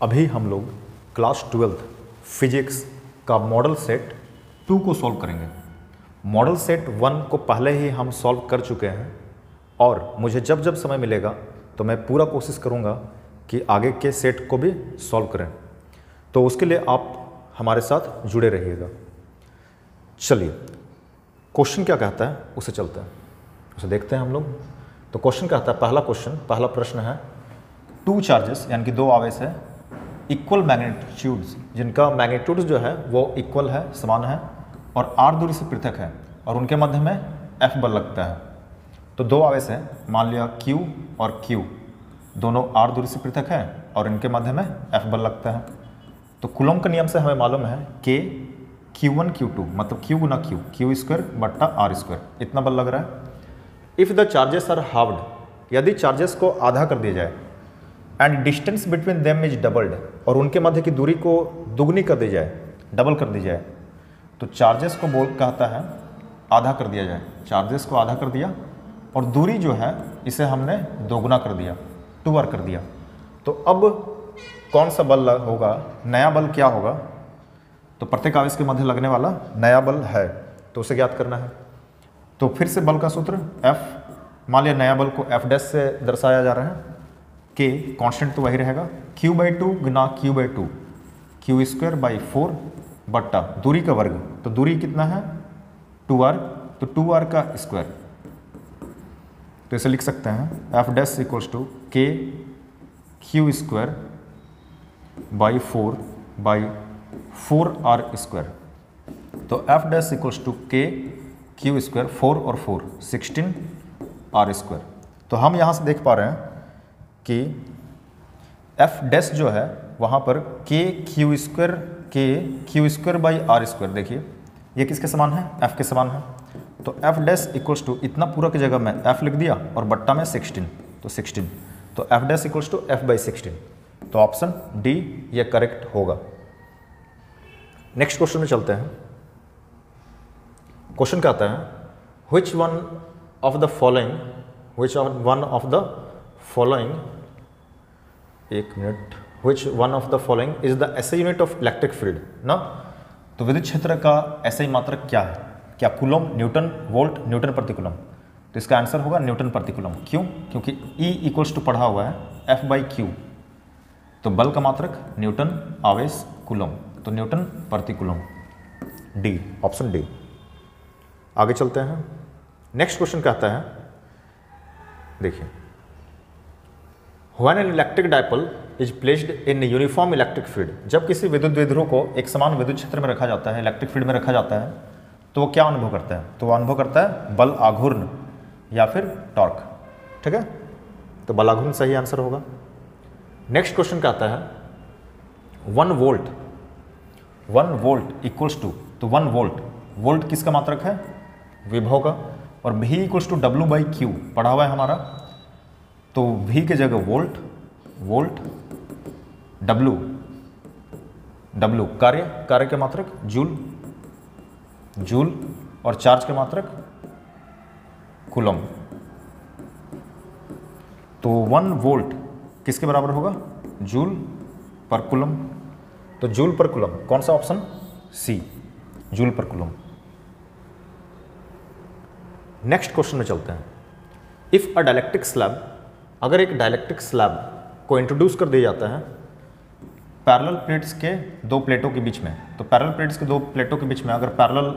अभी हम लोग क्लास 12th फिजिक्स का मॉडल सेट 2 को सॉल्व करेंगे। मॉडल सेट 1 को पहले ही हम सॉल्व कर चुके हैं और मुझे जब जब समय मिलेगा तो मैं पूरा कोशिश करूंगा कि आगे के सेट को भी सॉल्व करें। तो उसके लिए आप हमारे साथ जुड़े रहिएगा। चलिए, क्वेश्चन क्या कहता है उसे चलते हैं, उसे देखते हैं हम लोग। तो क्वेश्चन कहता है, पहला प्रश्न है, 2 चार्जेस यानी कि 2 आवेश है, इक्वल मैग्नीट्यूड्स, जिनका मैग्नीट्यूड्स जो है वो इक्वल है, समान है और r दूरी से पृथक है और उनके मध्य में F बल लगता है। तो 2 आवेश हैं, मान लिया Q और Q, दोनों r दूरी से पृथक है और इनके मध्य में F बल लगता है। तो कूलॉम के नियम से हमें मालूम है कि Q1 Q2 मतलब Q गुना Q स्क्वायर बट्टा R स्क्वायर, इतना बल लग रहा है। If the charges are halved, यदि चार्जेस को आधा कर दिया जाए, and distance between them is doubled, और उनके मध्य की दूरी को दुगनी कर दी जाए, डबल कर दी जाए, तो चार्जेस को कहता है आधा कर दिया जाए। चार्जेस को आधा कर दिया और दूरी जो है इसे हमने दोगुना कर दिया, 2r कर दिया। तो अब कौन सा बल होगा, नया बल क्या होगा? तो प्रत्येक आवेश के मध्य लगने वाला नया बल है, तो उसे ज्ञात करना है। तो फिर से बल का सूत्र F, मान लिया नया बल को F' से दर्शाया जा रहा है, K कांस्टेंट तो वही रहेगा, Q/2 Guna Q/2, Q square by 4 बट्टा दूरी का वर्ग, तो दूरी कितना है 2r, तो 2r का स्क्वायर। तो इसे लिख सकते हैं F' equals to K Q square by 4/4r square. तो F' equals to K Q square, 4 और 4 16r स्क्वायर। तो हम यहाँ से देख पा रहे हैं कि F' जो है वहाँ पर K Q square by R square, देखिए ये किसके समान है, F के समान है। तो F' इक्वल्स टू इतना पूरा की जगह में F लिख दिया और बट्टा में 16, तो 16, तो F' इक्वल्स टू F/16। तो ऑप्शन डी ये करेक्ट होगा। नेक्स्ट क्वेश्चन में चलते हैं। क्वेश्चन कहता है, which one of the following is the SI unit of electric field ना। तो विद्युत क्षेत्र का SI मात्रक क्या है? क्या कूलम, न्यूटन, वोल्ट, न्यूटन प्रति कूलम? तो इसका आंसर होगा न्यूटन प्रति कूलम। क्यों? क्योंकि E इक्वल्स टू पढ़ा हुआ है F/Q, तो बल का मात्रक न्यूटन, आवेश कूलम, तो न्यूटन प्रति कूलम, डी, ऑप्शन डी। आगे चलते हैं। नेक्स्ट क्वेश्चन कहता है, देखिए, when an electric dipole is placed in uniform electric field, जब किसी विद्युत द्विध्रुव को एक समान विद्युत क्षेत्र में रखा जाता है, इलेक्ट्रिक फील्ड में रखा जाता है, तो वो क्या अनुभव करता है? तो वो अनुभव करता है बल आघूर्ण या फिर टॉर्क। ठीक है, तो बल आघूर्ण सही आंसर होगा। नेक्स्ट क्वेश्चन कहता है, 1 वोल्ट इक्वल्स टू, तो 1 वोल्ट किसका मात्रक है? विभव का। और V इक्वल्स टू W/Q पढ़ा हुआ है हमारा, तो V की जगह वोल्ट, W कार्य के मात्रक जूल और चार्ज के मात्रक कूलम। तो 1 वोल्ट किसके बराबर होगा? Joule per coulomb. तो जूल पर कूलम, कौन सा option? C, joule per coulomb. Next question में चलते हैं। इफ अ डाइलेक्ट्रिक स्लैब, अगर एक डाइलेक्ट्रिक स्लैब को इंट्रोड्यूस कर दिया जाता है पैरेलल प्लेट्स के 2 प्लेटों के बीच में, तो पैरेलल प्लेट्स के 2 प्लेटों के बीच में अगर पैरेलल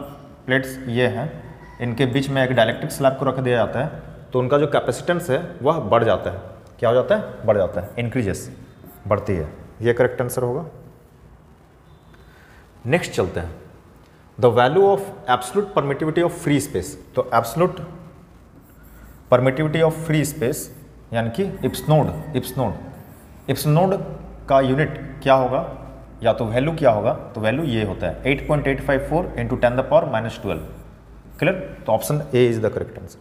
प्लेट्स ये हैं, इनके बीच में एक डाइलेक्ट्रिक स्लैब को रख दिया जाता है, तो उनका जो कैपेसिटेंस है वह बढ़ जाता है। क्या हो जाता है? बढ़ जाता है, इंक्रीजेस, बढ़ती है। ये करेक्ट आंसर होगा। नेक्स्ट चलते हैं, the value of absolute permittivity of free space. तो absolute permittivity of free space यानी कि इप्सनोड का यूनिट क्या होगा, या तो वैल्यू क्या होगा? तो वैल्यू ये होता है 8.854 × 10⁻⁻12। क्लियर? तो option A is the correct answer.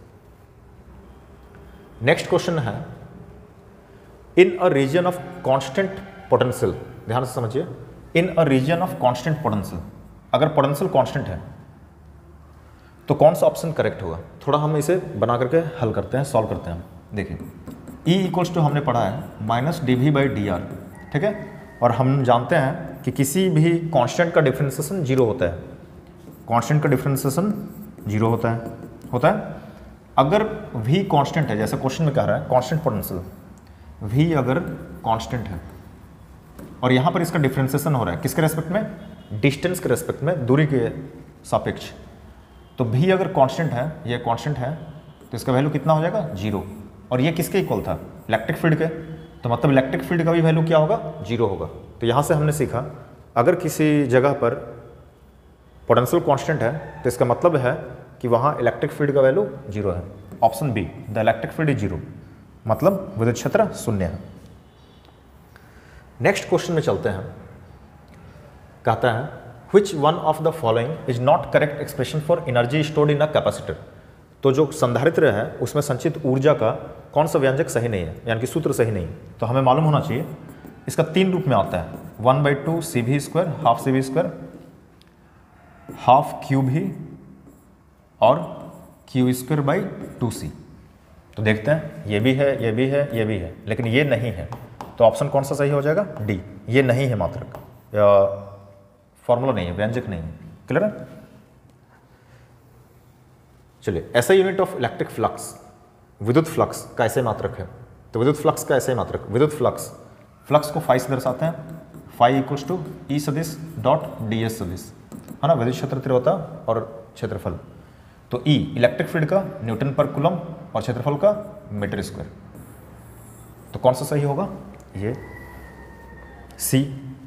Next question है, इन a reason of constant potential, ध्यान से समझिए, इन a reason of constant potential, अगर पोटेंशियल कांस्टेंट है तो कौन सा ऑप्शन करेक्ट होगा? थोड़ा हम इसे बना करके हल करते हैं, सॉल्व करते हैं। देखिए, E इक्वल्स टू हमने पढ़ा है -dV/dr, ठीक है, और हम जानते हैं कि किसी भी कांस्टेंट का डिफरेंशिएशन जीरो होता है, कांस्टेंट का डिफरेंशिएशन जीरो होता है। अगर v कांस्टेंट है, जैसे क्वेश्चन में कह रहा है कांस्टेंट पोटेंशियल, v अगर कांस्टेंट है और यहाँ पर इसका डिफरेंशिएशन हो रहा है किसके रेस्पेक्ट में, डिस्टेंस के रेस्पेक्ट में, दूरी के सापेक्ष, तो v अगर कांस्टेंट है, ये कांस्टेंट है, तो इसका वैल्यू कितना हो जाएगा, जीरो। और ये किसके इक्वल था, इलेक्ट्रिक फील्ड के, तो मतलब इलेक्ट्रिक फील्ड का भी वैल्यू क्या होगा, जीरो होगा। तो यहाँ से हमने सीखा अगर किसी जगह पर पोटेंशियल कांस्टेंट है तो इसका मतलब है कि वहाँ इलेक्ट्रिक फील्ड का वैल्यू जीरो है। Option B, the electric field is zero, मतलब विद्युत क्षेत्र शून्य है। नेक्स्ट क्वेश्चन में चलते हैं। कहता है which one of the following is not correct expression for energy stored in a capacitor. तो जो संधारित्र है उसमें संचित ऊर्जा का कौन सा व्यंजक सही नहीं है, यानी कि सूत्र सही नहीं है। तो हमें मालूम होना चाहिए इसका तीन रूप में आता है, 1/2 CV², half CV², half QV और Q²/2C। तो देखते हैं ये भी है, ये भी है, ये भी है, लेकिन ये नहीं है। तो ऑप्शन कौन सा सही हो जाएगा, डी, ये नहीं है, मात्रक या फॉर्मूला नहीं है, व्यंजक नहीं है। क्लियर है। चलिए, ऐसा यूनिट ऑफ इलेक्ट्रिक फ्लक्स, विद्युत फ्लक्स का ऐसे मात्रक है। तो विद्युत फ्लक्स का ऐसे मात्रक, विद्युत फ्लक्स को फाई से दर्शाते हैं, फाई इक्वल्स टू ई सदिश डॉट डी एस सदिश, है ना, विद्युत क्षेत्र तीव्रता और क्षेत्रफल। तो ई इलेक्ट्रिक फील्ड का न्यूटन पर कूलम और क्षेत्रफल का मीटर स्क्वायर। तो कौन सा सही होगा, ये सी,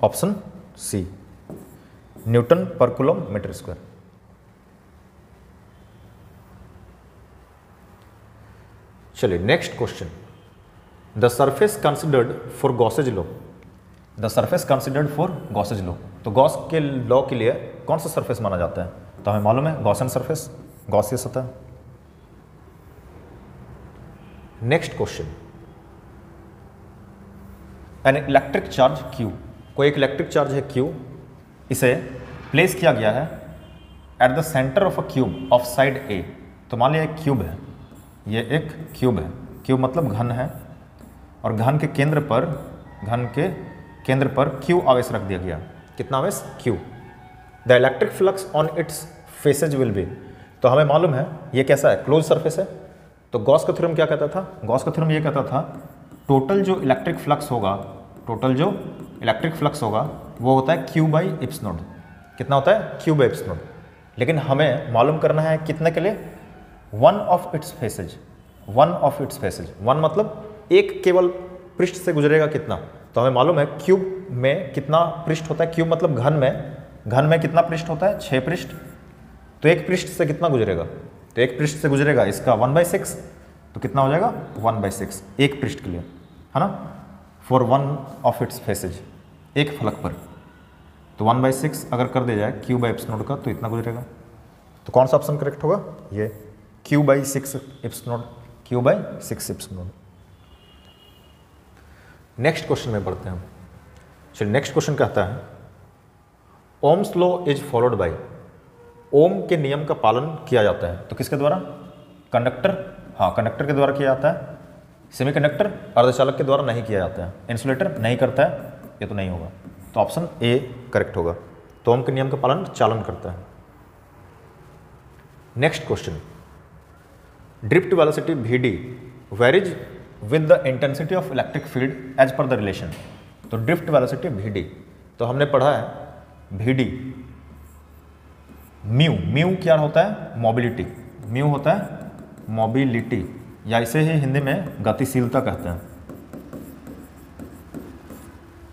ऑप्शन सी, न्यूटन पर कूलम मीटर स्क्वायर। चलिए next question, the surface considered for Gauss's law, the surface considered for Gauss's law. तो गॉस के लॉ के लिए कौन सा सरफेस माना जाता है, तो हमें मालूम है गॉसियन सरफेस, गॉसियन सतह। Next question, an electric charge Q, कोई एक इलेक्ट्रिक चार्ज है Q, इसे प्लेस किया गया है eight the centre of a cube of side A। तो मान लिया एक क्यूब है, ये एक क्यूब है, क्यूब मतलब घन है, और घन के केंद्र पर Q आवेश रख दिया गया। कितना आवेश, Q। The electric flux on it's faces will be. तो हमें मालूम है ये कैसा है, क्लोज सरफेस है। तो गॉस का थ्योरम क्या कहता था, गॉस का थ्योरम ये कहता था टोटल जो इलेक्ट्रिक फ्लक्स होगा, वो होता है Q/ε0। कितना होता है, Q/ε0। लेकिन हमें मालूम करना है कितने के लिए, one of its faces, one मतलब एक केवल पृष्ठ से गुजरेगा कितना। तो हमें मालूम है क्यूब में कितना पृष्ठ होता है, क्यूब मतलब घन में कितना पृष्ठ होता है, 6 पृष्ठ। तो एक पृष्ठ से कितना गुजरेगा, तो एक पृष्ठ से गुजरेगा इसका 1/6, तो कितना हो जाएगा 1/6 एक पृष्ठ के लिए, है ना, for one of its faces, एक फलक पर। तो 1/6 अगर कर दिया जाए Q/ε0 का, तो इतना गुजरेगा। तो कौन सा ऑप्शन करेक्ट होगा, ये Q/6ε0। नेक्स्ट क्वेश्चन में बढ़ते हैं। चलिए नेक्स्ट क्वेश्चन कहता है Ohm's law is followed by, Ohm के नियम का पालन किया जाता है। तो किसके द्वारा, कंडक्टर, हाँ कंडक्टर के द्वारा किया जाता है। सेमीकंडक्टर अर्धचालक के द्वारा नहीं किया जाता है। इंसुलेटर नहीं करता है, ये तो नहीं होगा। तो ऑप्शन ए करेक्ट होगा। तो ओम के नियम का पालन चालन करता है। Next question, drift velocity Vd varies with the intensity of electric field as per the relation. तो ड्रिफ्ट वेलोसिटी Vd, तो हमने पढ़ा है Vd म्यू क्या होता है, मोबिलिटी, म्यू होता है मोबिलिटी, या इसे ही हिंदी में गतिशीलता कहते हैं।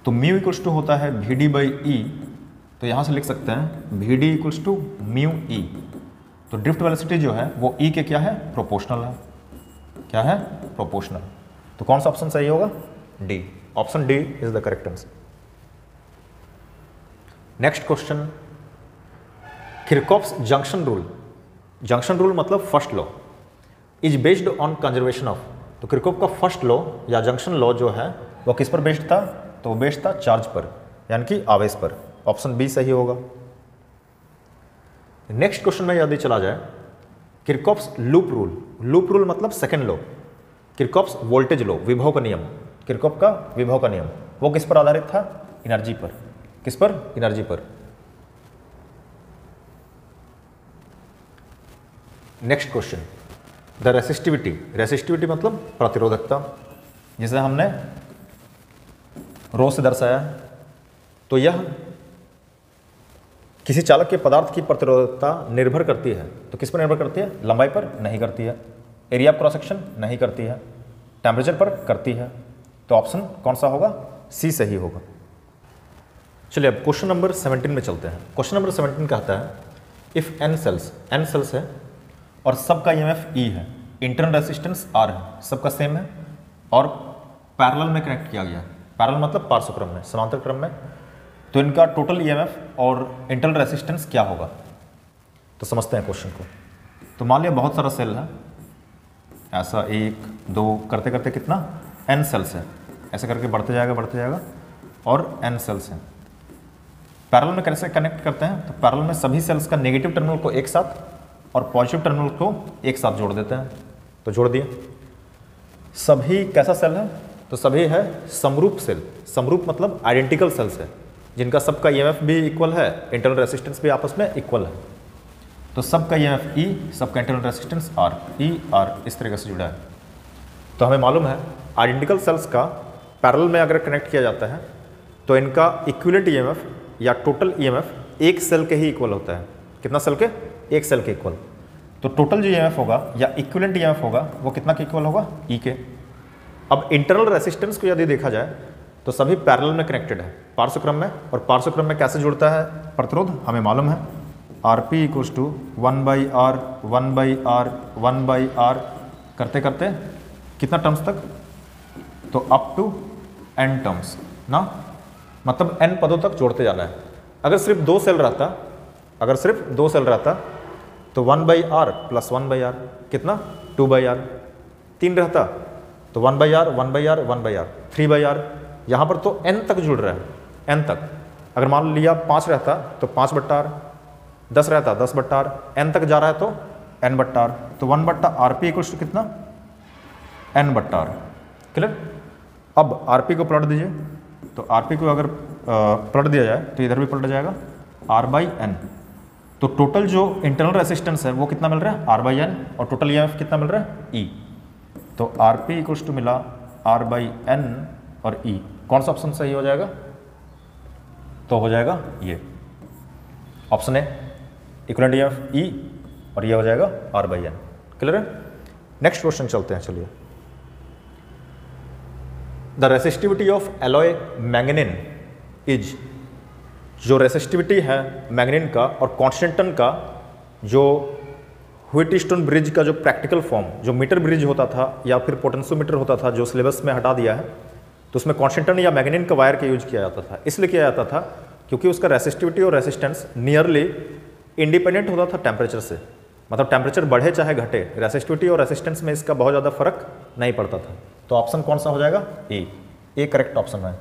तो म्यू इक्वल्स टू होता है Vd/E, तो यहाँ से लिख सकते हैं Vd equals to mu E। तो ड्रिफ्ट वेलोसिटी जो है वो E के क्या है, प्रोपोर्शनल है। क्या है, प्रोपोर्शनल। तो कौन सा ऑप्शन सही होगा, D, option D is the correct answer. Next question, Kirchhoff's junction rule मतलब first law is based on conservation of. तो किरचॉफ का फर्स्ट लॉ या जंक्शन लॉ जो है वो किस पर बेस्ड था, तो वो बेस्ड था चार्ज पर, यानी कि आवेश पर। ऑप्शन बी सही होगा। नेक्स्ट क्वेश्चन में यदि चला जाए, किरचॉफ्स लूप रूल मतलब second law, Kirchhoff's voltage law, विभव का नियम, किरचॉफ का विभव का नियम, वो किस पर आधारित था, एनर्जी पर। किस पर? एनर्जी पर। Next question, the resistivity. Resistivity मतलब प्रतिरोधकता, जिसे हमने रो से दर्शाया। तो यह किसी चालक के पदार्थ की प्रतिरोधकता निर्भर करती है। तो किस पर निर्भर करती है? लंबाई पर नहीं करती है, एरिया ऑफ क्रॉस सेक्शन नहीं करती है, टेम्परेचर पर करती है। तो ऑप्शन कौन सा होगा? सी सही होगा। चलिए अब क्वेश्चन नंबर 17 में चलते हैं। क्वेश्चन नंबर 17 कहता है इफ n सेल्स है और सबका EMF E है, इंटरनल रेसिस्टेंस R है, सबका सेम है और पैरेलल में कनेक्ट किया गया है। पैरेलल मतलब पार्श्व क्रम में, समांतर क्रम में। तो इनका टोटल EMF और इंटरनल रेसिस्टेंस क्या होगा? तो समझते हैं क्वेश्चन को। तो मान लिया बहुत सारा सेल है, ऐसा 1 2 करते करते कितना n सेल्स है, ऐसे करके बढ़ते जाएगा और n सेल्स हैं। पैरेलल में कैसे कनेक्ट करते हैं? तो पैरेलल में सभी सेल्स का नेगेटिव टर्मिनल को एक साथ और पॉजिटिव टर्मिनल को एक साथ जोड़ देते हैं। तो जोड़ दिए। सभी कैसा सेल है? तो सभी है समरूप सेल। समरूप मतलब आइडेंटिकल सेल्स है, जिनका सबका EMF भी इक्वल है, इंटरनल रेसिस्टेंस भी आपस में इक्वल है। तो सबका EMF E, सबका internal resistance R, E R इस तरीके से जुड़ा है। तो हमें मालूम है आइडेंटिकल सेल्स का पैरेलल में अगर कनेक्ट किया जाता है तो इनका इक्विवेलेंट EMF या टोटल EMF एक सेल के ही इक्वल होता है। कितना सेल के? एक सेल के इक्वल। तो टोटल जो EMF होगा या इक्विवेलेंट EMF होगा वो कितना के इक्वल होगा? E के। अब इंटरनल रेसिस्टेंस को यदि देखा जाए तो सभी पैरेलल में कनेक्टेड है पार्श्व क्रम में। और पार्श्व क्रम में कैसे जुड़ता है प्रतिरोध? हमें मालूम है Rp equals to 1/R 1/R 1/R करते करते कितना टर्म्स तक? तो अप टू n टर्म्स ना, मतलब n पदों तक जोड़ते जाना है। अगर सिर्फ दो सेल रहता तो 1/R प्लस 1/R कितना? 2/R। 3 रहता तो 1/R 1/R 1/R 3/R। यहाँ पर तो n तक जुड़ रहा है, n तक। अगर मान लिया 5 रहता तो 5/R, 10 रहता 10/R, n तक जा रहा है तो n/R। तो 1/RP इक्वल्स टू कितना? n/R। क्लियर? अब RP को पलट दीजिए। तो RP को अगर पलट दिया जाए तो इधर भी पलट जाएगा R/N। तो टोटल जो इंटरनल रेसिस्टेंस है वो कितना मिल रहा है? R/N। और टोटल EMF कितना मिल रहा है? E। तो RP इक्वल्स टू मिला R/N और E। कौन सा ऑप्शन सही हो जाएगा? तो हो जाएगा ये ऑप्शन है, इक्विवेलेंट EMF E, और ये हो जाएगा R/N। क्लियर है? नेक्स्ट क्वेश्चन चलते हैं। चलिए, the resistivity of alloy manganin is. जो रेसिस्टिविटी है मैंगनीन का और कॉन्स्टेंटन का, जो व्हीटस्टोन ब्रिज का जो प्रैक्टिकल फॉर्म, जो मीटर ब्रिज होता था या फिर पोटेंशियोमीटर होता था, जो सिलेबस में हटा दिया है, तो उसमें कॉन्स्टेंटन या मैंगनीन का वायर का यूज किया जाता था। इसलिए किया जाता था क्योंकि उसका रेसिस्टिविटी और रेसिस्टेंस नियरली इंडिपेंडेंट होता था टेम्परेचर से। मतलब टेम्परेचर बढ़े चाहे घटे, रेसिस्टिविटी और रेसिस्टेंस में इसका बहुत ज़्यादा फर्क नहीं पड़ता था। तो ऑप्शन कौन सा हो जाएगा? ए करेक्ट ऑप्शन है।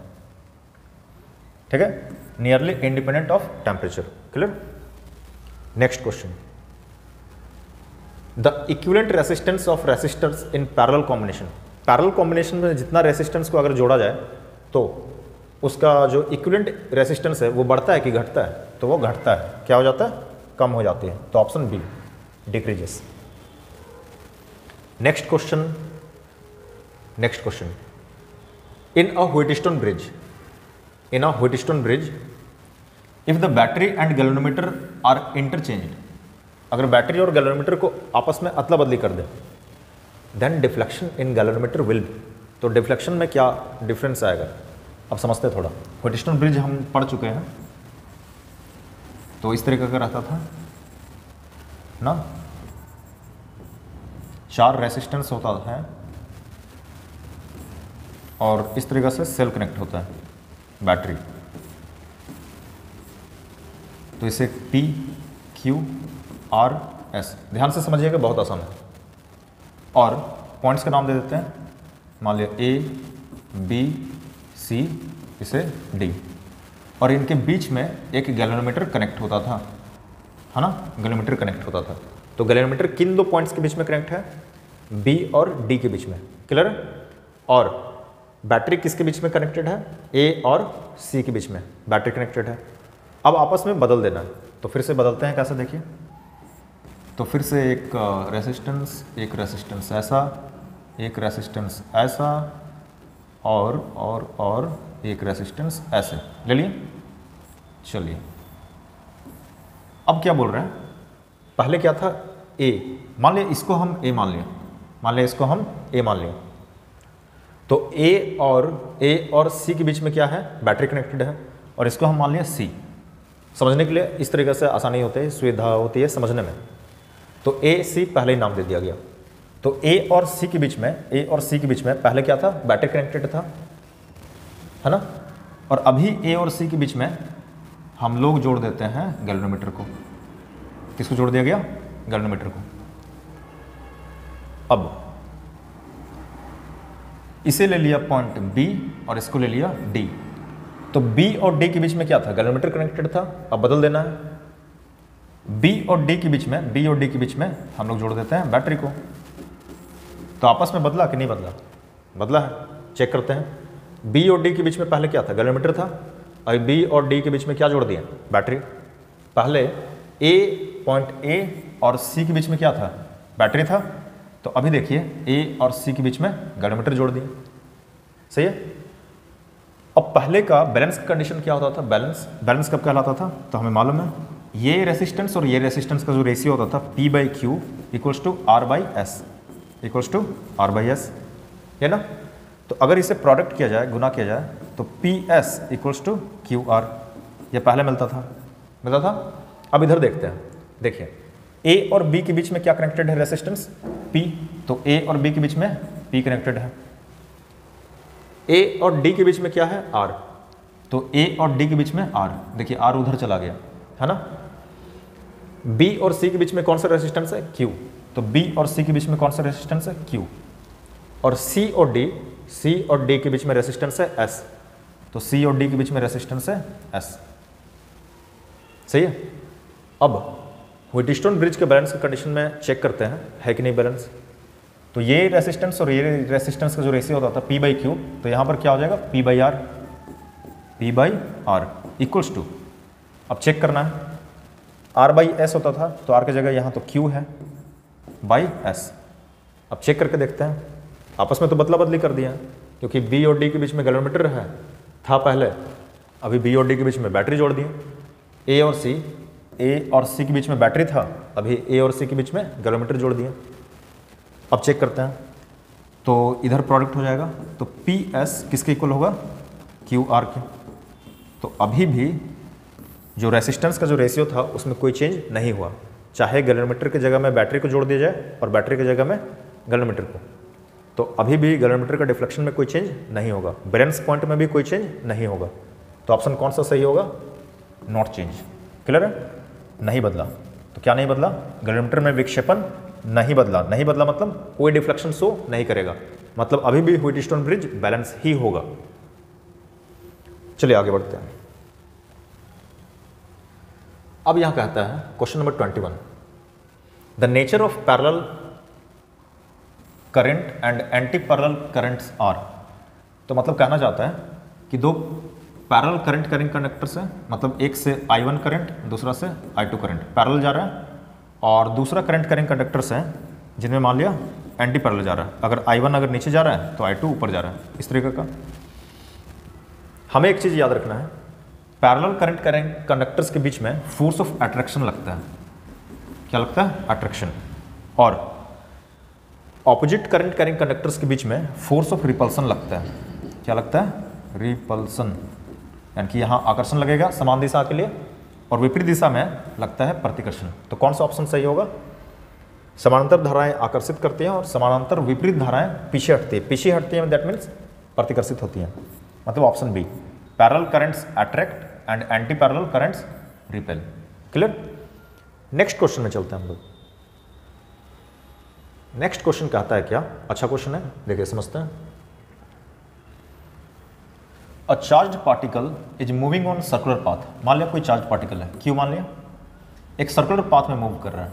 ठीक है, nearly independent of temperature. Clear? Next question, the equivalent resistance of resistors in parallel combination. Parallel combination में जितना रेसिस्टेंस को अगर जोड़ा जाए तो उसका जो इक्विवेलेंट रेसिस्टेंस है वो बढ़ता है कि घटता है? तो वो घटता है। क्या हो जाता है? कम हो जाती है। तो option B, decreases. Next question, in a Wheatstone bridge, if the battery and galvanometer are interchanged. अगर बैटरी और गैल्वेनोमीटर को आपस में अदला बदली कर दे, then deflection in galvanometer will. तो डिफ्लेक्शन में क्या डिफरेंस आएगा? अब समझते हैं थोड़ा। व्हीटस्टोन ब्रिज हम पढ़ चुके हैं। तो इस तरीके का रहता था ना, 4 रेसिस्टेंस होता है और इस तरीके से सेल कनेक्ट होता है बैटरी। तो इसे P, Q, R, S। ध्यान से समझिएगा, बहुत आसान है। और पॉइंट्स का नाम दे देते हैं। मान लिया A, B, C, इसे D। और इनके बीच में एक गैल्वेनोमीटर कनेक्ट होता था, है ना? गैल्वेनोमीटर कनेक्ट होता था। तो गैल्वेनोमीटर किन 2 पॉइंट्स के बीच में कनेक्ट है? B और D के बीच में। क्लियर? और बैटरी किसके बीच में कनेक्टेड है, ए और सी के बीच में बैटरी कनेक्टेड है। अब आपस में बदल देना है, तो फिर से बदलते हैं कैसे, देखिए। तो फिर से एक रेसिस्टेंस ऐसा, एक रेसिस्टेंस ऐसा और एक रेसिस्टेंस ऐसे ले लिए। चलिए अब क्या बोल रहे हैं, पहले क्या था ए, मान लिया इसको हम ए मान लिया, इसको हम ए मान लिया। तो ए और सी के बीच में क्या है, बैटरी कनेक्टेड है, और इसको हम मान लिया सी। समझने के लिए इस तरीके से आसानी होती है, सुविधा होती है समझने में। तो ए सी पहले ही नाम दे दिया गया। तो ए और सी के बीच में पहले क्या था, बैटरी कनेक्टेड था, है ना। और अभी ए और सी के बीच में हम लोग जोड़ देते हैं गैल्वेनोमीटर को। किसको जोड़ दिया गया, गैल्वेनोमीटर को। अब इसे ले लिया पॉइंट बी और इसको ले लिया डी। तो बी और डी के बीच में क्या था, गैल्वेनोमीटर कनेक्टेड था। अब बदल देना है, बी और डी के बीच में हम लोग जोड़ देते हैं बैटरी को। तो आपस में बदला कि नहीं बदला, बदला है, चेक करते हैं। बी और डी के बीच में पहले क्या था, गैल्वेनोमीटर था, और बी और डी के बीच में क्या जोड़ दिया, बैटरी। पहले ए, पॉइंट ए और सी के बीच में क्या था, बैटरी था। तो अभी देखिए ए और सी के बीच में गैल्वेनोमीटर जोड़ दिए, सही है। अब पहले का बैलेंस कंडीशन क्या होता था, बैलेंस कब कहलाता था, तो हमें मालूम है ये रेसिस्टेंस और ये रेसिस्टेंस का जो रेशियो होता था P by Q equals to R by S, है ना। तो अगर इसे प्रोडक्ट किया जाए, गुना किया जाए, तो PS equals to Q R, ये पहले मिलता था। अब इधर देखते हैं, देखिए ए और बी के बीच में क्या कनेक्टेड है, रेसिस्टेंस P। तो ए और बी के बीच में P कनेक्टेड है। ए और डी के बीच में क्या है, R। तो ए और डी के बीच में R, देखिए R उधर चला गया, है ना। बी और सी के बीच में कौन सा रेसिस्टेंस है, Q। तो बी और सी के बीच में कौन सा रेसिस्टेंस है, Q। और सी और डी के बीच में रेसिस्टेंस है S। तो सी और डी के बीच में रेसिस्टेंस है S, सही है। अब व्हीटस्टोन ब्रिज के बैलेंस की कंडीशन में चेक करते हैं है कि नहीं बैलेंस। तो ये रेसिस्टेंस और ये रेसिस्टेंस का जो रेशियो होता था P बाई क्यू, तो यहाँ पर क्या हो जाएगा, P by R equals to, अब चेक करना है, R बाई एस होता था, तो R की जगह यहाँ तो Q है बाई S। अब चेक करके देखते हैं, आपस में तो बदला बदली कर दिया, क्योंकि B और D के बीच में गैल्वेनोमीटर था पहले, अभी B और D के बीच में बैटरी जोड़ दी। ए और सी के बीच में बैटरी था, अभी ए और सी के बीच में गैल्वेनोमीटर जोड़ दिया। अब चेक करते हैं, तो इधर प्रोडक्ट हो जाएगा, तो PS किसके इक्वल होगा, QR के। तो अभी भी जो रेसिस्टेंस का जो रेशियो था उसमें कोई चेंज नहीं हुआ, चाहे गैल्वेनोमीटर की जगह में बैटरी को जोड़ दिया जाए और बैटरी की जगह में गैल्वेनोमीटर को, तो अभी भी गैल्वेनोमीटर का डिफ्लेक्शन में कोई चेंज नहीं होगा, बैलेंस पॉइंट में भी कोई चेंज नहीं होगा। तो ऑप्शन कौन सा सही होगा, नॉट चेंज। क्लियर है, नहीं बदला। तो क्या नहीं बदला, गैल्वेनोमीटर में विक्षेपण नहीं बदला मतलब कोई डिफ्लेक्शन शो नहीं करेगा, मतलब अभी भी व्हीटस्टोन ब्रिज बैलेंस ही होगा। चलिए आगे बढ़ते हैं। अब यहां कहता है question number 21, the nature of parallel current and anti parallel currents are. तो मतलब कहना चाहता है कि दो पैरेलल करंट कैरिंग कंडक्टर्स हैं, मतलब एक से I1 करंट, दूसरा से I2 करंट पैरेलल जा रहा है, और दूसरा करंट कैरिंग कंडक्टर्स हैं जिनमें मान लिया एंटी पैरेलल जा रहा है। अगर I1 अगर नीचे जा रहा है तो I2 ऊपर जा रहा है, इस तरीके का। हमें एक चीज़ याद रखना है, पैरेलल करंट कैरिंग कंडक्टर्स के बीच में फोर्स ऑफ अट्रैक्शन लगता है। क्या लगता है, अट्रैक्शन। और ऑपोजिट करंट कैरिंग कंडक्टर्स के बीच में फोर्स ऑफ रिपल्सन लगता है। क्या लगता है, रिपल्सन, यानी कि यहाँ आकर्षण लगेगा समान दिशा के लिए और विपरीत दिशा में लगता है प्रतिकर्षण। तो कौन सा ऑप्शन सही होगा, समानांतर धाराएं आकर्षित करती हैं और समानांतर विपरीत धाराएं पीछे हटती हैं, दैट मीन्स प्रतिकर्षित होती हैं, मतलब option B, parallel currents attract and anti parallel currents repel. Clear. Next question में चलते हैं हम लोग। नेक्स्ट क्वेश्चन कहता है क्या, अच्छा क्वेश्चन है, देखिए समझते हैं। A charge particle is moving on circular path. मान लिया कोई चार्ज पार्टिकल है, क्यों मान लिया, एक सर्कुलर पाथ में मूव कर रहा है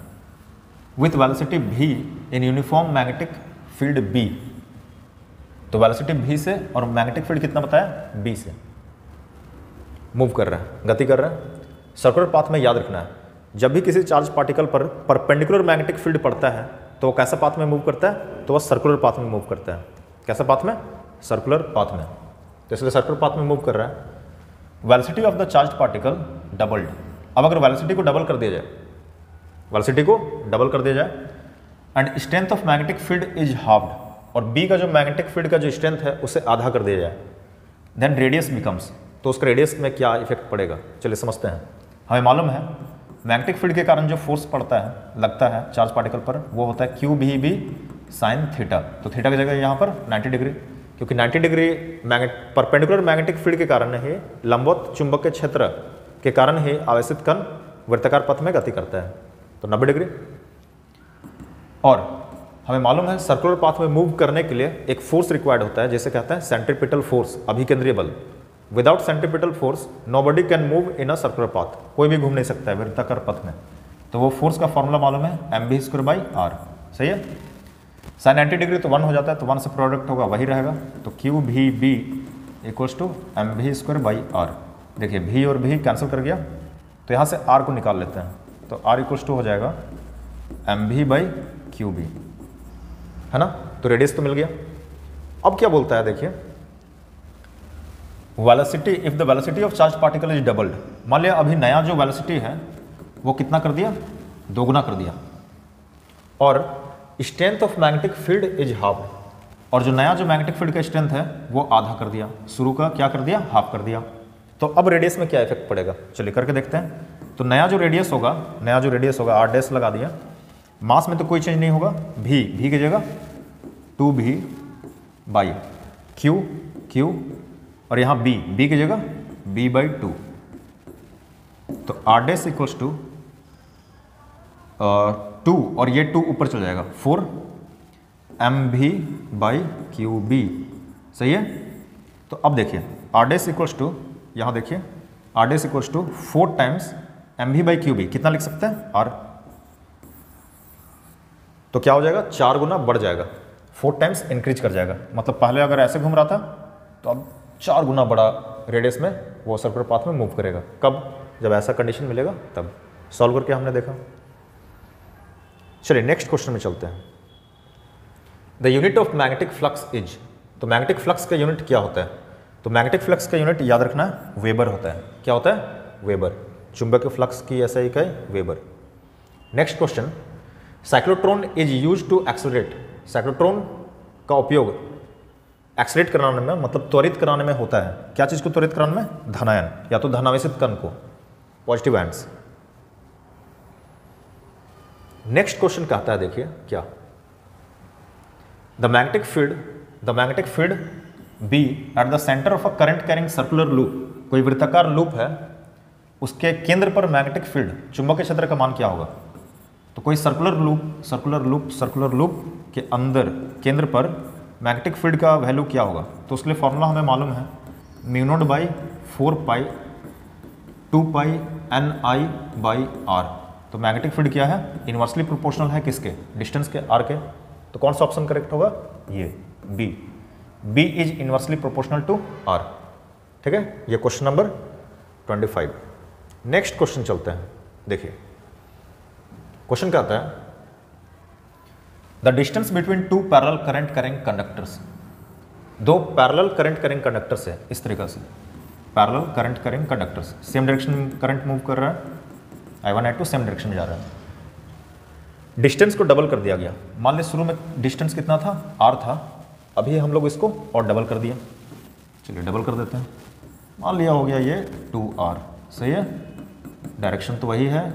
with velocity v in uniform magnetic field B। तो वेलोसिटी v से और मैग्नेटिक फील्ड कितना बताया, b से मूव कर रहा है, गति कर रहा है। सर्कुलर पाथ में याद रखना है, जब भी किसी चार्ज पार्टिकल पर परपेंडिकुलर मैग्नेटिक फील्ड पड़ता है तो वो कैसा पाथ में मूव करता है, तो वह सर्कुलर पाथ में मूव करता है। कैसा पाथ में, सर्कुलर पाथ में। तो इसलिए सर्कुलर पाथ में मूव कर रहा है। Velocity of the charge particle doubled. अब अगर वेलोसिटी को डबल कर दिया जाए, वेलोसिटी को डबल कर दिया जाए and strength of magnetic field is halved, और बी का जो मैग्नेटिक फील्ड का जो स्ट्रेंथ है उसे आधा कर दिया जाए, देन रेडियस बिकम्स, तो उसका रेडियस में क्या इफेक्ट पड़ेगा, चलिए समझते हैं। हमें मालूम है मैग्नेटिक फील्ड के कारण जो फोर्स पड़ता है, लगता है चार्ज पार्टिकल पर, वो होता है क्यू भी बी साइन थीटा। तो थीटा की जगह यहाँ पर 90 डिग्री, क्योंकि 90 डिग्री परपेंडिकुलर मैग्नेटिक फील्ड के कारण ही लंबवत चुंबक के क्षेत्र के कारण ही आवेशित कण वृत्ताकार पथ में गति करता है, तो 90 डिग्री। और हमें मालूम है सर्कुलर पाथ में मूव करने के लिए एक फोर्स रिक्वायर्ड होता है, जिसे कहते हैं सेंट्रीपिटल फोर्स, अभिकेंद्रीय बल। Without centripetal force nobody can move in a circular path, कोई भी घूम नहीं सकता है वृत्ताकार पथ में। तो वो फोर्स का फॉर्मूला मालूम है, mv²/r, सही है। साइन 90 डिग्री तो 1 हो जाता है, तो 1 से प्रोडक्ट होगा वही रहेगा, तो क्यू भी बी इक्वल्स टू mv²/r। देखिए v और v कैंसिल कर गया, तो यहाँ से r को निकाल लेते हैं, तो r इक्वल्स टू हो जाएगा mv/qb, है ना। तो रेडियस तो मिल गया। अब क्या बोलता है, देखिए velocity, if the velocity of charge particle is doubled. मान लिया अभी नया जो वेलोसिटी है वो कितना कर दिया, दोगुना कर दिया, और strength of magnetic field is half, और जो नया जो मैग्नेटिक फील्ड का स्ट्रेंथ है वो आधा कर दिया, शुरू का क्या कर दिया, हाफ कर दिया। तो अब रेडियस में क्या इफेक्ट पड़ेगा, चलिए करके देखते हैं। तो नया जो रेडियस होगा आर डैश लगा दिया, मास में तो कोई चेंज नहीं होगा, भी की जगह 2v/q, और यहाँ b की जगह b/2, तो r डैश इक्वल्स टू 2, और ये 2 ऊपर चल जाएगा, 4 mv/qb, सही है। तो अब देखिए r डैश इक्वल्स टू, यहाँ देखिए r dash equals to 4 times mv/qb, कितना लिख सकते हैं, r, तो क्या हो जाएगा, 4 गुना बढ़ जाएगा, 4 टाइम्स इंक्रीज कर जाएगा। मतलब पहले अगर ऐसे घूम रहा था तो अब 4 गुना बड़ा रेडियस में वो सर्कुलर पाथ में मूव करेगा। कब, जब ऐसा कंडीशन मिलेगा तब। सॉल्व करके हमने देखा। चलिए नेक्स्ट क्वेश्चन में चलते हैं। The unit of magnetic flux is, तो मैग्नेटिक फ्लक्स का यूनिट क्या होता है, तो मैग्नेटिक फ्लक्स का यूनिट याद रखना है, वेबर होता है। क्या होता है, वेबर। चुंबकीय फ्लक्स की ऐसा इकाई weber. Next question, cyclotron is use to accelerate. Cyclotron का उपयोग एक्सेलरेट कराने में, मतलब त्वरित कराने में होता है। क्या चीज को त्वरित कराने में, धनायन या तो धनावेशित कण को, पॉजिटिव आयन्स। नेक्स्ट क्वेश्चन कहता है, देखिए क्या, the magnetic field B at the centre of a current carrying circular loop. कोई वृत्ताकार लूप है, उसके केंद्र पर मैग्नेटिक फील्ड, चुंबकीय क्षेत्र का मान क्या होगा। तो कोई सर्कुलर लूप के अंदर केंद्र पर मैग्नेटिक फील्ड का वैल्यू क्या होगा। तो उसके लिए फॉर्मूला हमें मालूम है, μ0/4π 2πNI/r। तो मैग्नेटिक फील्ड क्या है, इनवर्सली प्रोपोर्शनल है किसके, डिस्टेंस के, r के। तो कौन सा ऑप्शन करेक्ट होगा, ये B is inversely proportional to r। ठीक है, ये क्वेश्चन नंबर 25। नेक्स्ट क्वेश्चन चलते हैं। देखिए क्वेश्चन क्या आता है, the distance between 2 parallel current carrying conductors. 2 parallel current carrying conductors है, इस तरीके से parallel current carrying conductors, same direction में करंट मूव कर रहा है, I1 I2 सेम डायरेक्शन में जा रहा है। डिस्टेंस को डबल कर दिया गया। मान लीजिए शुरू में डिस्टेंस कितना था, r था, अभी हम लोग इसको और डबल कर दिया। चलिए डबल कर देते हैं, मान लिया हो गया ये 2r, सही है, डायरेक्शन तो वही है।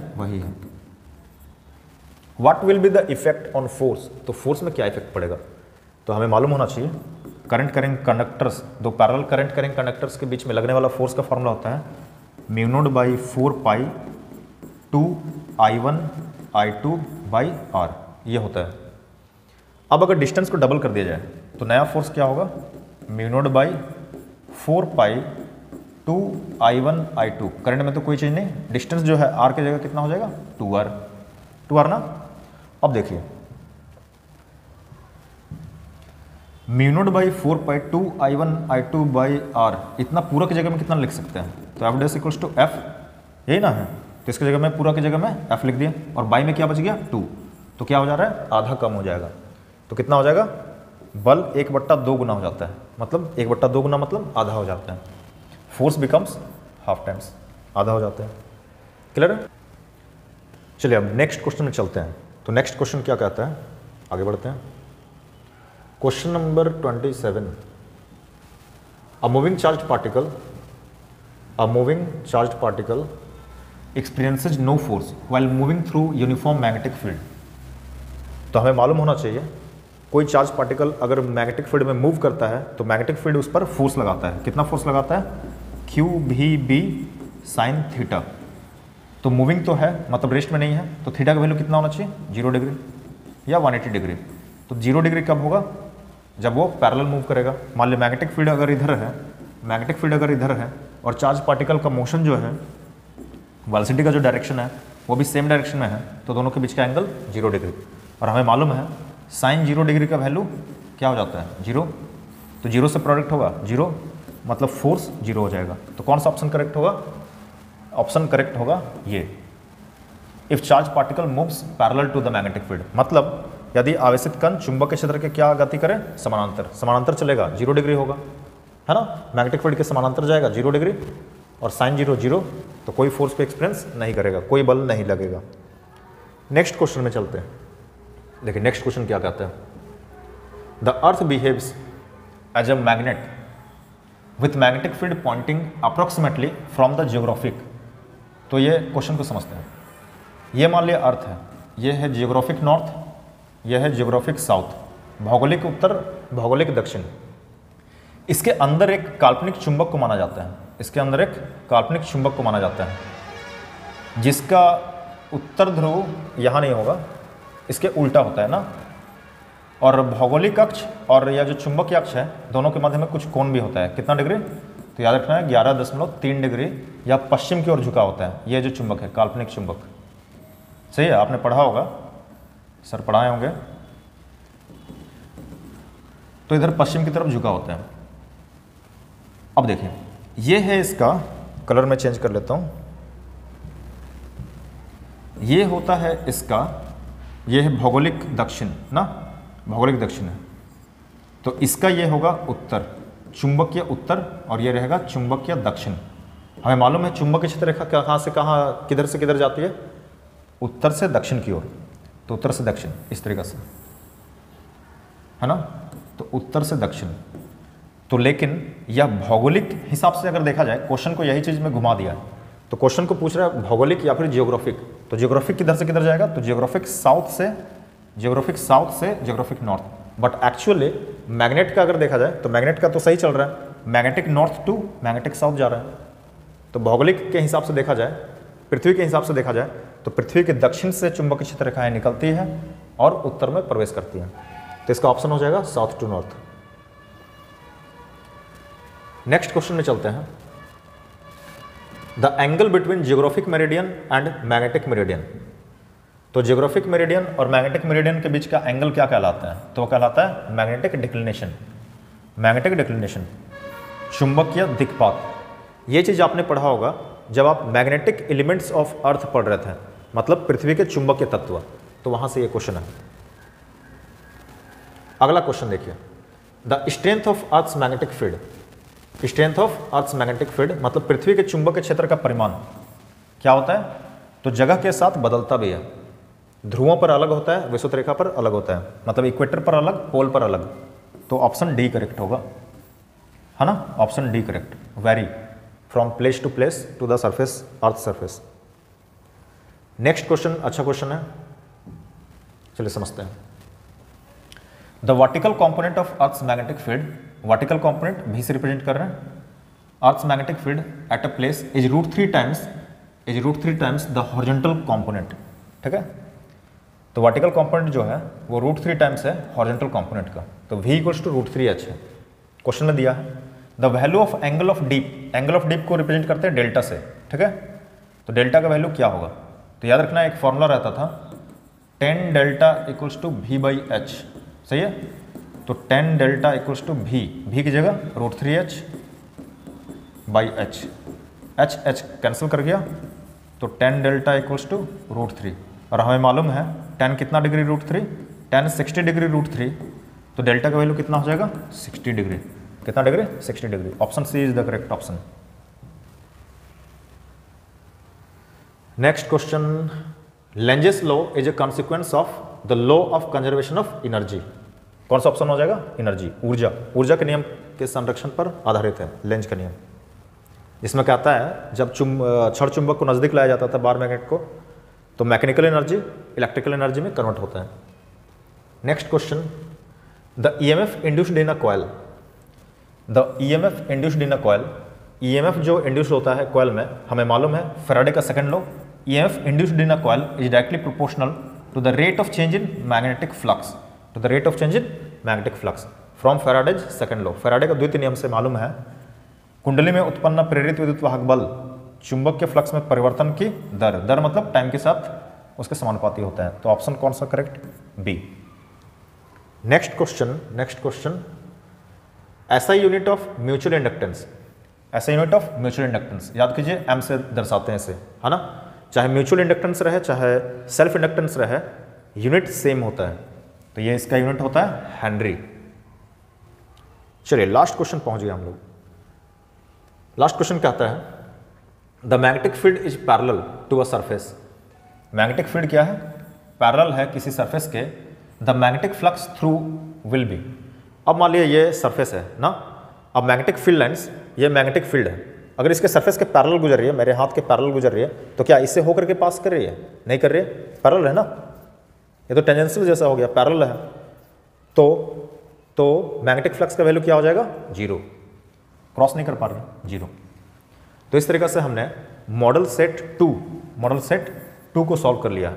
What will be the effect on force. तो फोर्स में क्या इफेक्ट पड़ेगा, तो हमें मालूम होना चाहिए। Current carrying conductors, 2 parallel current carrying conductors के बीच में लगने वाला फोर्स का फॉर्मूला होता है μ0/4π 2I1I2/r, ये होता है। अब अगर डिस्टेंस को डबल कर दिया जाए तो नया फोर्स क्या होगा, μ0/4π 2I1I2। करंट में तो कोई चीज़ नहीं, डिस्टेंस जो है r की जगह कितना हो जाएगा, 2r ना। अब देखिए mu naught by 4/2 I1 I2/R, इतना पूरा की जगह में कितना लिख सकते हैं? तो F dash equals to F, यही ना है, तो इसकी जगह में पूरा की जगह में एफ लिख दिया, और बाई में क्या बच गया 2, तो क्या हो जा रहा है? आधा कम हो जाएगा। तो कितना हो जाएगा? बल 1/2 गुना हो जाता है, मतलब 1/2 गुना मतलब आधा हो जाता है। फोर्स बिकम्स हाफ टाइम्स, आधा हो जाता है। क्लियर है? चलिए अब नेक्स्ट क्वेश्चन में चलते हैं। तो नेक्स्ट क्वेश्चन क्या कहता है, आगे बढ़ते हैं। Question number 27, a moving charge particle experiences no force while moving through uniform magnetic field. तो हमें मालूम होना चाहिए कोई चार्ज पार्टिकल अगर मैग्नेटिक फील्ड में मूव करता है तो मैग्नेटिक फील्ड उस पर फोर्स लगाता है। कितना फोर्स लगाता है? QVB sine theta. तो मूविंग तो है, मतलब रेस्ट में नहीं है, तो थीटा का वैल्यू कितना होना चाहिए? 0 डिग्री या 180 डिग्री। तो 0 डिग्री कब होगा? जब वो पैरेलल मूव करेगा। मान लीजिए मैग्नेटिक फील्ड अगर इधर है और चार्ज पार्टिकल का मोशन जो है, वेलोसिटी का जो डायरेक्शन है वो भी सेम डायरेक्शन में है, तो दोनों के बीच का एंगल 0 डिग्री। और हमें मालूम है साइन 0 डिग्री का वैल्यू क्या हो जाता है? 0। तो 0 से प्रोडक्ट होगा 0, मतलब फोर्स 0 हो जाएगा। तो कौन सा ऑप्शन करेक्ट होगा? ऑप्शन करेक्ट होगा ये, if charge particle moves parallel to the magnetic field. मतलब यदि आवेशित कण चुंबक के क्षेत्र के क्या गति करे? समानांतर चलेगा, 0 डिग्री होगा, है ना, मैग्नेटिक फील्ड के समानांतर जाएगा 0 डिग्री, और साइन 0 0, तो कोई फोर्स पे एक्सपीरियंस नहीं करेगा, कोई बल नहीं लगेगा। नेक्स्ट क्वेश्चन में चलते हैं। देखिए नेक्स्ट क्वेश्चन क्या कहता है, the earth behaves as a magnet with magnetic field pointing approximately from the geographic. तो ये क्वेश्चन को समझते हैं। ये मान लिया अर्थ है, ये है जियोग्राफिक नॉर्थ, यह है जियोग्राफिक साउथ, भौगोलिक उत्तर, भौगोलिक दक्षिण। इसके अंदर एक काल्पनिक चुंबक को माना जाता है, जिसका उत्तर ध्रुव यहाँ नहीं होगा, इसके उल्टा होता है ना। और भौगोलिक अक्ष और यह जो चुंबकीय अक्ष है, दोनों के मध्य में कुछ कोण भी होता है। कितना डिग्री? तो याद रखना है 11.3 डिग्री, या पश्चिम की ओर झुका होता है। यह जो चुंबक है, काल्पनिक चुंबक, सही है, आपने पढ़ा होगा, सर पढ़ाए होंगे। तो इधर पश्चिम की तरफ झुका होता है। अब देखिए, ये है इसका कलर, मैं चेंज कर लेता हूं। ये होता है इसका, ये है भौगोलिक दक्षिण ना, भौगोलिक दक्षिण है। तो इसका ये होगा उत्तर, चुंबकीय उत्तर, और ये रहेगा चुंबकीय दक्षिण। हमें मालूम है चुंबकीय क्षेत्र रेखा कहाँ से कहाँ, किधर से किधर जाती है? उत्तर से दक्षिण की ओर। तो उत्तर से दक्षिण इस तरीके से, है ना, तो उत्तर से दक्षिण। तो लेकिन यह भौगोलिक हिसाब से अगर देखा जाए, क्वेश्चन को यही चीज में घुमा दिया। तो क्वेश्चन को पूछ रहा है भौगोलिक या फिर जियोग्राफिक। तो जियोग्राफिक किधर से किधर जाएगा? तो जियोग्राफिक साउथ से geographic north. But actually magnet का अगर देखा जाए तो मैग्नेट का तो सही चल रहा है, magnetic north to magnetic south जा रहा है। तो भौगोलिक के हिसाब से देखा जाए, पृथ्वी के हिसाब से देखा जाए, तो पृथ्वी के दक्षिण से चुंबकीय क्षेत्र रेखाएं निकलती है और उत्तर में प्रवेश करती हैं। तो इसका ऑप्शन हो जाएगा south to north. Next question में चलते हैं। The angle between geographic meridian and magnetic meridian. तो जियोग्राफिक मेरिडियन और मैग्नेटिक मेरिडियन के बीच का एंगल क्या कहलाता है? तो वो कहलाता है मैग्नेटिक डिक्लिनेशन। मैग्नेटिक डिक्लिनेशन, चुंबकीय दिक्पात। ये चीज आपने पढ़ा होगा जब आप मैग्नेटिक एलिमेंट्स ऑफ अर्थ पढ़ रहे थे, मतलब पृथ्वी के चुंबकीय तत्व। तो वहां से ये क्वेश्चन है। अगला क्वेश्चन देखिए, the strength of earth's magnetic field. Strength of earth's magnetic field मतलब पृथ्वी के चुंबकीय क्षेत्र का परिमाण क्या होता है? तो जगह के साथ बदलता भी है, ध्रुवों पर अलग होता है, विषुवत रेखा पर अलग होता है, मतलब इक्वेटर पर अलग, पोल पर अलग। तो ऑप्शन डी करेक्ट होगा, है ना, option D correct. Very from place to place to the surface, earth surface. Next question अच्छा क्वेश्चन है, चलिए समझते हैं। The vertical component of earth's magnetic field, vertical component भी से रिप्रेजेंट कर रहे हैं, earth's magnetic field at a place is √3 times the horizontal component. ठीक है, तो वर्टिकल कंपोनेंट जो है वो √3 टाइम्स है हॉरिजॉन्टल कंपोनेंट का। तो v = √3h है, क्वेश्चन में दिया है। The value of angle of deep, angle of deep को रिप्रेजेंट करते हैं डेल्टा से। ठीक है, तो डेल्टा का वैल्यू क्या होगा? तो याद रखना एक फॉर्मूला रहता था, tan डेल्टा = v/h। सही है, तो टेन डेल्टा इक्वल्स टू भी की जगह √3h by H, H cancel कर गया, तो टेन डेल्टा इक्वल्स टू √3, और हमें मालूम है टेन कितना डिग्री √3, टेन 60 डिग्री √3, तो डेल्टा का वैल्यू कितना हो जाएगा 60 डिग्री, कितना degree 60 degree. Option C is the correct option. Next question, Lenz's law is a consequence of the law of conservation of energy. कौन सा ऑप्शन हो जाएगा, एनर्जी, ऊर्जा के नियम के संरक्षण पर आधारित है लेंज का नियम। इसमें कहता है जब क्षण चुंबक को नजदीक लाया जाता था बार मैग्नेट को, तो मैकेनिकल एनर्जी इलेक्ट्रिकल एनर्जी में कन्वर्ट होता है। Next question, the EMF induced in a coil, the EMF induced in a coil, EMF जो इंड्यूस होता है कॉइल में, हमें मालूम है फैराडे का second law, EMF induced in a coil is directly proportional to the rate of change in magnetic flux, to the rate of change in magnetic flux from Faraday's second law. Faraday का द्वितीय नियम से मालूम है कुंडली में उत्पन्न प्रेरित विद्युत वाहक बल चुंबक के फ्लक्स में परिवर्तन की दर मतलब टाइम के साथ उसके समानुपाती होता है। तो ऑप्शन कौन सा correct, B. Next question, SI unit of mutual inductance, SI unit of mutual inductance याद कीजिए, एम से दर्शाते हैं इसे, है ना। चाहे म्यूचुअल इंडक्टेंस रहे चाहे सेल्फ इंडक्टेंस रहे, यूनिट सेम होता है, तो ये इसका यूनिट होता है हेनरी। चलिए लास्ट क्वेश्चन पहुंच गए हम लोग। लास्ट क्वेश्चन कहता है the magnetic field is parallel to a surface. Magnetic field क्या है, पैरेलल है किसी सरफेस के, the magnetic flux through will be. अब मान लिया ये सरफेस है ना, अब मैग्नेटिक फील्ड लाइंस, ये मैग्नेटिक फील्ड है, अगर इसके सरफेस के पैरेलल गुजर रही है, मेरे हाथ के पैरेलल गुजर रही है, तो क्या इससे होकर के पास कर रही है, नहीं कर रही है, पैरेलल है ना, ये तो टेंजेंशियल जैसा हो गया, पैरेलल है, तो मैग्नेटिक फ्लक्स का वैल्यू क्या हो जाएगा, 0, क्रॉस नहीं कर पा रहे 0। तो इस तरीके से हमने मॉडल सेट 2 को सॉल्व कर लिया है।